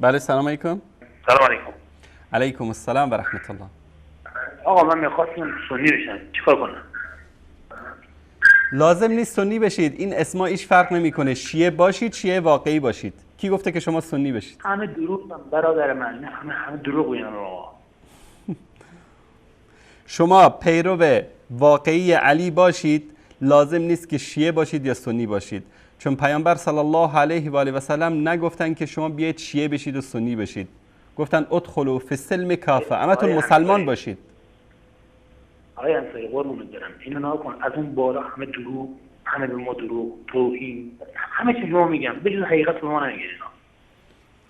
بله سلام علیکم. سلام علیکم. علیکم السلام و رحمت الله. آقا من میخواستم سنی بشم، چیکار کنم؟ لازم نیست سنی بشید، این اسما هیچ فرق نمیکنه. شیعه باشید، شیعه واقعی باشید. کی گفته که شما سنی بشید؟ همه دروغ برادر من، همه دروغ میگن آقا. شما پیرو واقعی علی باشید، لازم نیست که شیعه باشید یا سنی باشید، چون پیامبر صلی الله علیه و آله و سلم نگفتن که شما بیاید شیعه بشید و سنی بشید. گفتن ادخلوا فی السلم کافه، همتون مسلمان باشید. آقای انصاری قربونت برم، اینو نکن. از اون بالا همه دروغ، همه به ما دروغ، توهین، همه چیز رو میگم، به جز حقیقت به ما نمیگن اینا.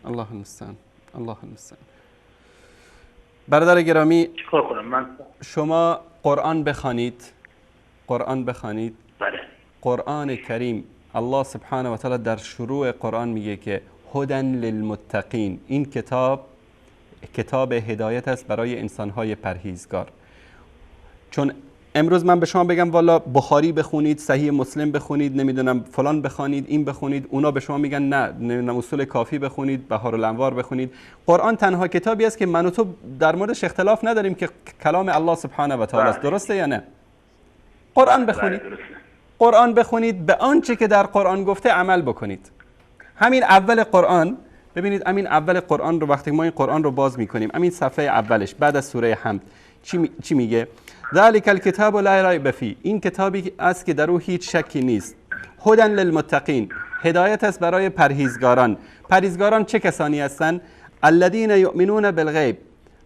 الله المستعان. الله المستعان. برادر گرامی، چیکار کنم من؟ شما قرآن بخوانید. قرآن بخوانید. بله. قرآن کریم الله سبحانه و تعالی در شروع قرآن میگه که هدن للمتقین. این کتاب هدایت است برای انسانهای پرهیزگار. چون امروز من به شما بگم والا بخاری بخونید، صحیح مسلم بخونید، نمیدونم فلان بخونید، این بخونید، اونا به شما میگن نه، نمیدونم اصول کافی بخونید، بهار الانوار بخونید. قرآن تنها کتابی است که من و تو در موردش اختلاف نداریم که کلام الله سبحانه و تعالی است. درسته یا نه؟ قرآن بخونید. قرآن بخونید، به آنچه که در قرآن گفته عمل بکنید. همین اول قرآن ببینید، همین اول قرآن رو وقتی ما این قرآن رو باز میکنیم، همین صفحه اولش بعد از سوره حمد چی میگه؟ ذالک الکتاب لا ریب فیه. این کتابی است که در او هیچ شکی نیست. هدن للمتقین، هدایت است برای پرهیزگاران. پرهیزگاران چه کسانی هستند؟ الذین یؤمنون بالغیب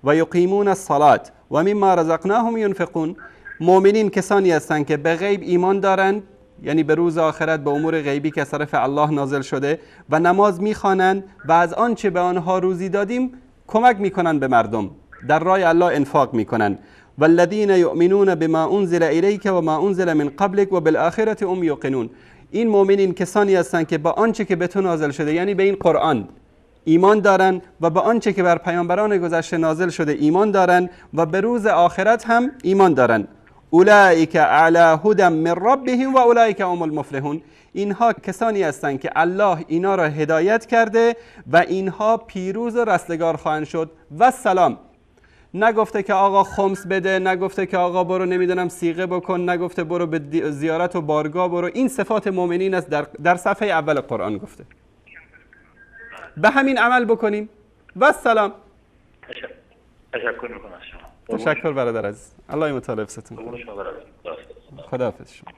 و یقیمون الصلاة و مما رزقناهم ينفقون. مؤمنین کسانی هستند که به غیب ایمان دارند، یعنی به روز آخرت، به امور غیبی که از طرف الله نازل شده، و نماز میخوانند و از آنچه به آنها روزی دادیم کمک میکنند به مردم، در راه الله انفاق میکنند. والذین یؤمنون بما انزل الیک و ما انزل من قبلک و بالآخرة هم یوقنون. این مؤمنین کسانی هستند که با آنچه که به تو نازل شده، یعنی به این قرآن، ایمان دارند و به آنچه که بر پیامبران گذشته نازل شده ایمان دارند و به روز آخرت هم ایمان دارند. اولئک اعلی هدی من ربهم و اولئک هم المفلحون. اینها کسانی هستند که الله اینا را هدایت کرده و اینها پیروز و رستگار خواهند شد. و سلام. نگفته که آقا خمس بده، نگفته که آقا برو نمیدونم صیغه بکن، نگفته برو به زیارت و بارگاه برو. این صفات مؤمنین است در صفحه اول قرآن گفته. به همین عمل بکنیم. و سلام. تشکر میکنم از شما. تشکر برادر عزیز. الله متعال حفظتون. خداحافظ شما.